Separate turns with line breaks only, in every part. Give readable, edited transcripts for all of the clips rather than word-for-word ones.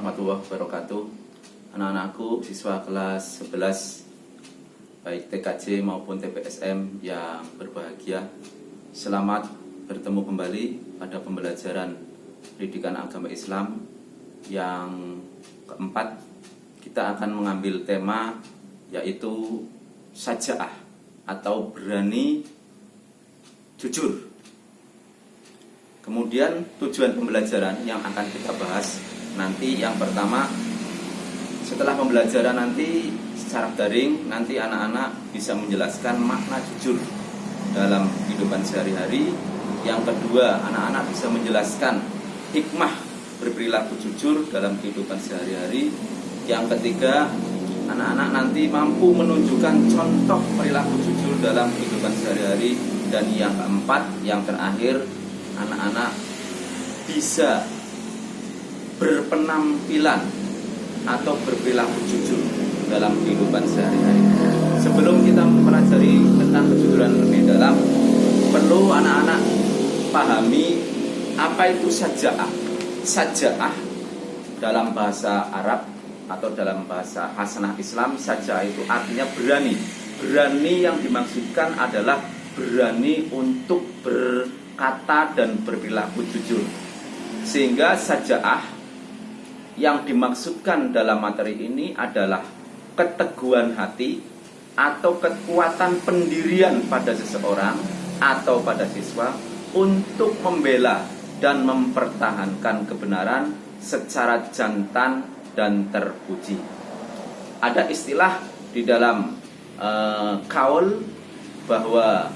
warahmatullahi wabarakatuh. Anak-anakku, siswa kelas 11 baik TKJ maupun TPSM yang berbahagia, selamat bertemu kembali pada pembelajaran pendidikan agama Islam yang keempat. Kita akan mengambil tema yaitu saja'ah atau berani jujur. Kemudian tujuan pembelajaran yang akan kita bahas nanti, yang pertama, setelah pembelajaran nanti secara daring, nanti anak-anak bisa menjelaskan makna jujur dalam kehidupan sehari-hari. Yang kedua, anak-anak bisa menjelaskan hikmah berperilaku jujur dalam kehidupan sehari-hari. Yang ketiga, anak-anak nanti mampu menunjukkan contoh perilaku jujur dalam kehidupan sehari-hari. Dan yang keempat, yang terakhir, anak-anak bisa berpenampilan atau berperilaku jujur dalam kehidupan sehari-hari. Sebelum kita mempelajari tentang kejujuran lebih dalam, perlu anak-anak pahami apa itu saja'ah. Saja'ah dalam bahasa Arab atau dalam bahasa Hasanah Islam, saja'ah itu artinya berani. Berani yang dimaksudkan adalah berani untuk berkata dan berperilaku jujur. Sehingga saja'ah yang dimaksudkan dalam materi ini adalah keteguhan hati atau kekuatan pendirian pada seseorang atau pada siswa untuk membela dan mempertahankan kebenaran secara jantan dan terpuji. Ada istilah di dalam kaul bahwa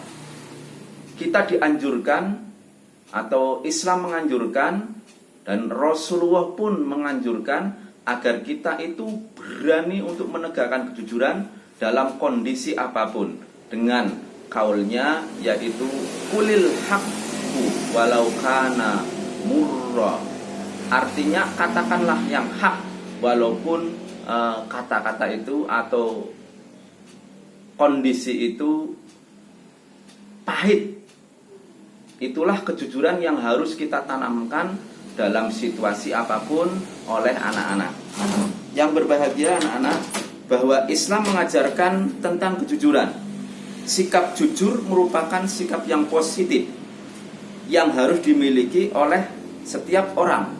kita dianjurkan atau Islam menganjurkan dan Rasulullah pun menganjurkan agar kita itu berani untuk menegakkan kejujuran dalam kondisi apapun, dengan kaulnya yaitu kulil haqqu walau kana murra. Artinya katakanlah yang hak walaupun kata-kata itu atau kondisi itu pahit. Itulah kejujuran yang harus kita tanamkan dalam situasi apapun oleh anak-anak. Yang berbahagia anak-anak, bahwa Islam mengajarkan tentang kejujuran. Sikap jujur merupakan sikap yang positif yang harus dimiliki oleh setiap orang.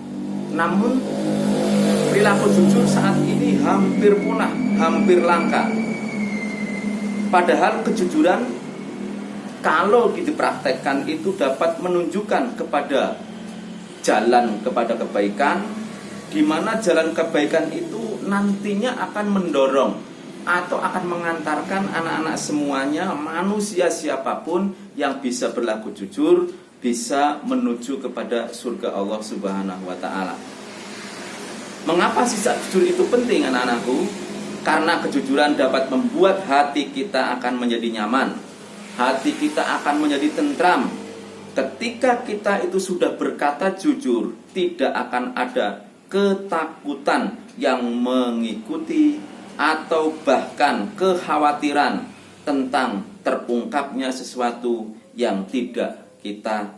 Namun perilaku jujur saat ini hampir punah, hampir langka. Padahal kejujuran kalau dipraktekkan itu dapat menunjukkan kepada jalan kepada kebaikan, di mana jalan kebaikan itu nantinya akan mendorong atau akan mengantarkan anak-anak semuanya, manusia siapapun yang bisa berlaku jujur, bisa menuju kepada surga Allah Subhanahu wa Ta'ala. Mengapa sifat jujur itu penting anak-anakku? Karena kejujuran dapat membuat hati kita akan menjadi nyaman. Hati kita akan menjadi tentram. Ketika kita itu sudah berkata jujur, tidak akan ada ketakutan yang mengikuti atau bahkan kekhawatiran tentang terungkapnya sesuatu yang tidak kita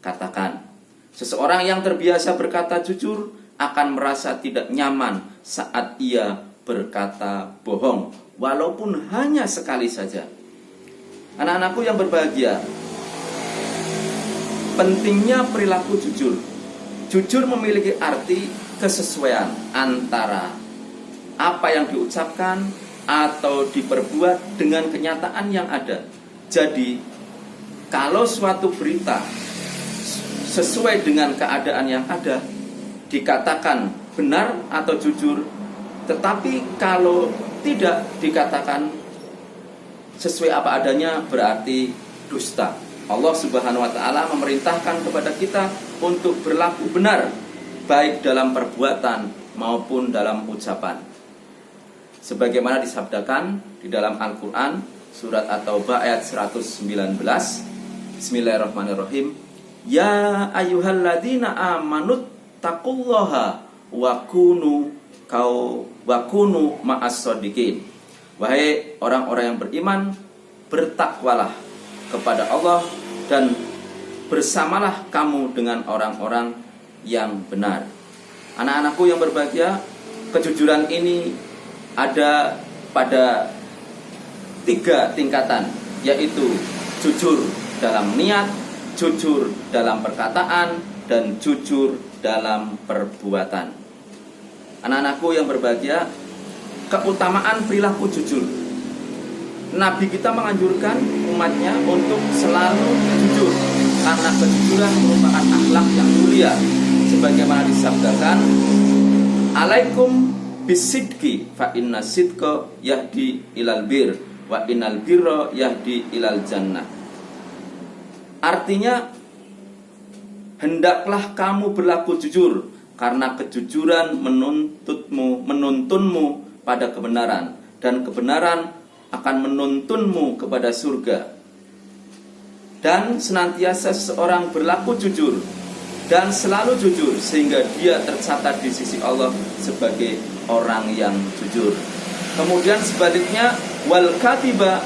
katakan. Seseorang yang terbiasa berkata jujur akan merasa tidak nyaman saat ia berkata bohong, walaupun hanya sekali saja. Anak-anakku yang berbahagia, pentingnya perilaku jujur. Jujur memiliki arti kesesuaian antara apa yang diucapkan atau diperbuat dengan kenyataan yang ada. Jadi, kalau suatu berita sesuai dengan keadaan yang ada, dikatakan benar atau jujur. Tetapi kalau tidak dikatakan sesuai apa adanya, berarti dusta. Allah Subhanahu wa Ta'ala memerintahkan kepada kita untuk berlaku benar, baik dalam perbuatan maupun dalam ucapan. Sebagaimana disabdakan di dalam Al-Quran, surat At-Taubah ayat 119, Bismillahirrahmanirrahim. Ya ayyuhalladzina amanut taqullaha wa kunu ma'as shodiqin. Wahai orang-orang yang beriman, bertakwalah kepada Allah dan bersamalah kamu dengan orang-orang yang benar. Anak-anakku yang berbahagia, kejujuran ini ada pada 3 tingkatan, yaitu jujur dalam niat, jujur dalam perkataan, dan jujur dalam perbuatan. Anak-anakku yang berbahagia, keutamaan perilaku jujur. Nabi kita menganjurkan umatnya untuk selalu jujur, karena kejujuran merupakan akhlak yang mulia, sebagaimana disabdakan, alaikum bisidqi fa inna sidqa yahdi ilal bir wa innal birra yahdi ilal jannah. Artinya, hendaklah kamu berlaku jujur, karena kejujuran menuntunmu pada kebenaran, dan kebenaran akan menuntunmu kepada surga. Dan senantiasa seseorang berlaku jujur dan selalu jujur, sehingga dia tercatat di sisi Allah sebagai orang yang jujur. Kemudian sebaliknya, wal kadiba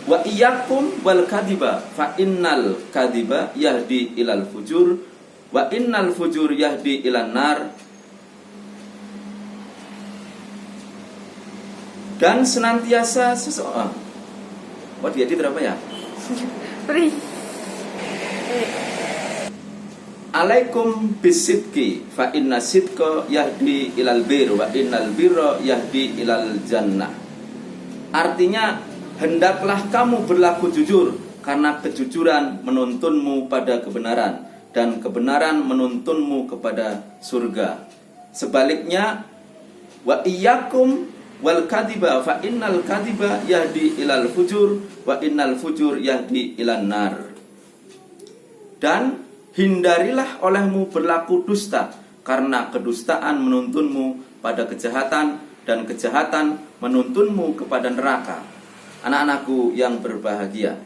wa iyyakum wal kadiba fa innal kadiba yahdi ilal fujur wa innal fujur yahdi ilan nar. Dan senantiasa seseorang, diedit berapa ya? Alaikum bisidqi fa inna sidqa yahdi ilal bir wa innal birra yahdi ilal jannah. Artinya, hendaklah kamu berlaku jujur, karena kejujuran menuntunmu pada kebenaran, dan kebenaran menuntunmu kepada surga. Sebaliknya, wa iyyakum wal kadiba fa innal kadiba yahdi ilal fujur wa innal fujur yahdi ilan nar. Dan hindarilah olehmu berlaku dusta, karena kedustaan menuntunmu pada kejahatan, dan kejahatan menuntunmu kepada neraka. Anak-anakku yang berbahagia,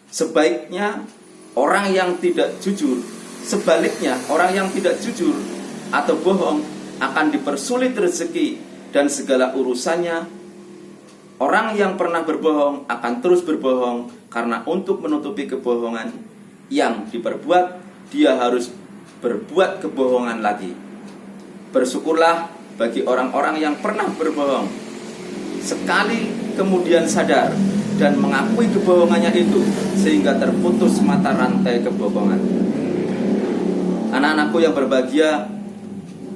sebaiknya orang yang tidak jujur, sebaliknya orang yang tidak jujur atau bohong akan dipersulit rezeki dan segala urusannya. Orang yang pernah berbohong akan terus berbohong, karena untuk menutupi kebohongan yang diperbuat, dia harus berbuat kebohongan lagi. Bersyukurlah bagi orang-orang yang pernah berbohong, sekali kemudian sadar dan mengakui kebohongannya itu, sehingga terputus mata rantai kebohongan. Anak-anakku yang berbahagia,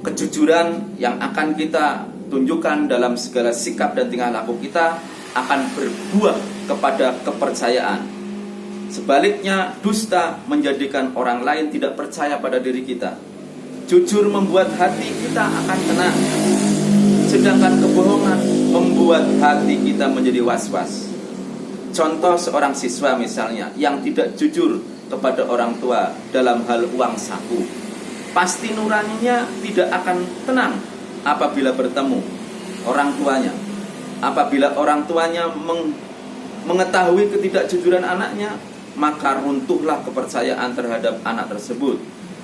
kejujuran yang akan kita tunjukkan dalam segala sikap dan tingkah laku kita akan berbuah kepada kepercayaan. Sebaliknya, dusta menjadikan orang lain tidak percaya pada diri kita. Jujur membuat hati kita akan tenang, sedangkan kebohongan membuat hati kita menjadi was-was. Contoh seorang siswa misalnya yang tidak jujur kepada orang tua dalam hal uang saku, pasti nuraninya tidak akan tenang apabila bertemu orang tuanya. Apabila orang tuanya mengetahui ketidakjujuran anaknya, maka runtuhlah kepercayaan terhadap anak tersebut.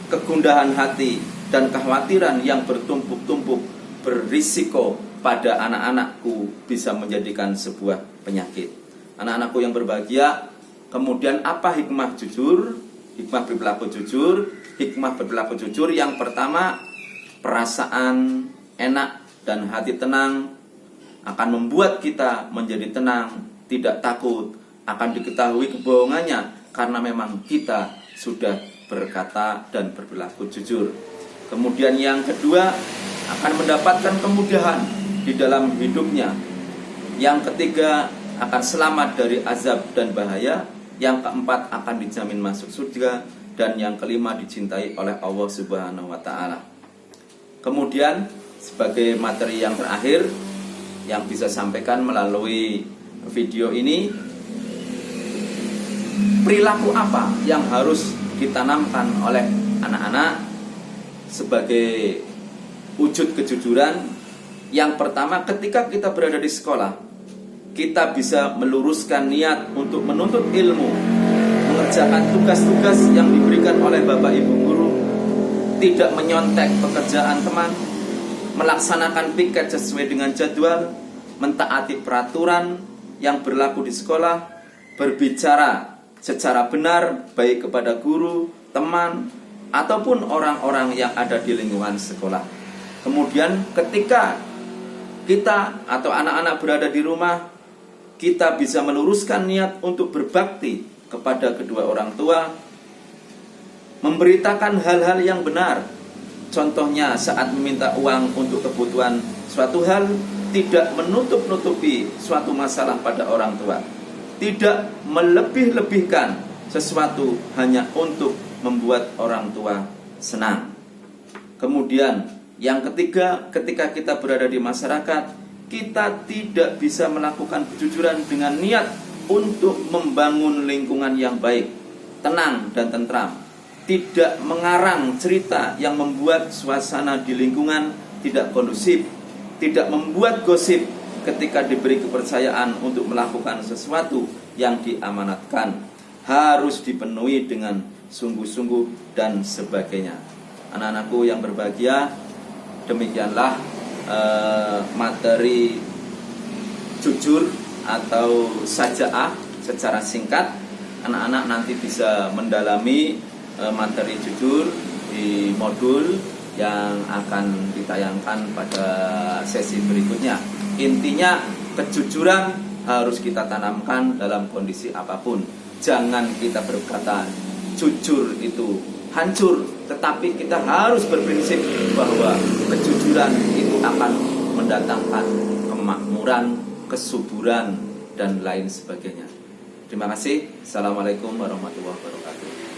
Kegundahan hati dan kekhawatiran yang bertumpuk-tumpuk berisiko pada anak-anakku bisa menjadikan sebuah penyakit. Anak-anakku yang berbahagia, kemudian apa hikmah jujur? Hikmah berperilaku jujur. Hikmah berperilaku jujur yang pertama, perasaan enak dan hati tenang akan membuat kita menjadi tenang, tidak takut akan diketahui kebohongannya, karena memang kita sudah berkata dan berperilaku jujur. Kemudian yang kedua, akan mendapatkan kemudahan di dalam hidupnya. Yang ketiga, akan selamat dari azab dan bahaya. Yang keempat, akan dijamin masuk surga. Dan yang kelima, dicintai oleh Allah Subhanahu wa ta'ala. Kemudian sebagai materi yang terakhir yang bisa sampaikan melalui video ini, perilaku apa yang harus ditanamkan oleh anak-anak sebagai wujud kejujuran? Yang pertama, ketika kita berada di sekolah, kita bisa meluruskan niat untuk menuntut ilmu, mengerjakan tugas-tugas yang diberikan oleh Bapak Ibu guru, tidak menyontek pekerjaan teman, melaksanakan piket sesuai dengan jadwal, mentaati peraturan yang berlaku di sekolah, berbicara secara benar baik kepada guru, teman, ataupun orang-orang yang ada di lingkungan sekolah. Kemudian ketika kita atau anak-anak berada di rumah, kita bisa meluruskan niat untuk berbakti kepada kedua orang tua, memberitakan hal-hal yang benar. Contohnya saat meminta uang untuk kebutuhan suatu hal, tidak menutup-nutupi suatu masalah pada orang tua, tidak melebih-lebihkan sesuatu hanya untuk membuat orang tua senang. Kemudian yang ketiga, ketika kita berada di masyarakat, kita tidak bisa melakukan kejujuran dengan niat untuk membangun lingkungan yang baik, tenang dan tentram, tidak mengarang cerita yang membuat suasana di lingkungan tidak kondusif, tidak membuat gosip ketika diberi kepercayaan untuk melakukan sesuatu yang diamanatkan, harus dipenuhi dengan sungguh-sungguh dan sebagainya. Anak-anakku yang berbahagia, demikianlah materi jujur atau saja'ah secara singkat. Anak-anak nanti bisa mendalami materi jujur di modul yang akan ditayangkan pada sesi berikutnya. Intinya kejujuran harus kita tanamkan dalam kondisi apapun. Jangan kita berkata jujur itu hancur, tetapi kita harus berprinsip bahwa kejujuran itu akan mendatangkan kemakmuran, kesuburan, dan lain sebagainya. Terima kasih. Assalamualaikum warahmatullahi wabarakatuh.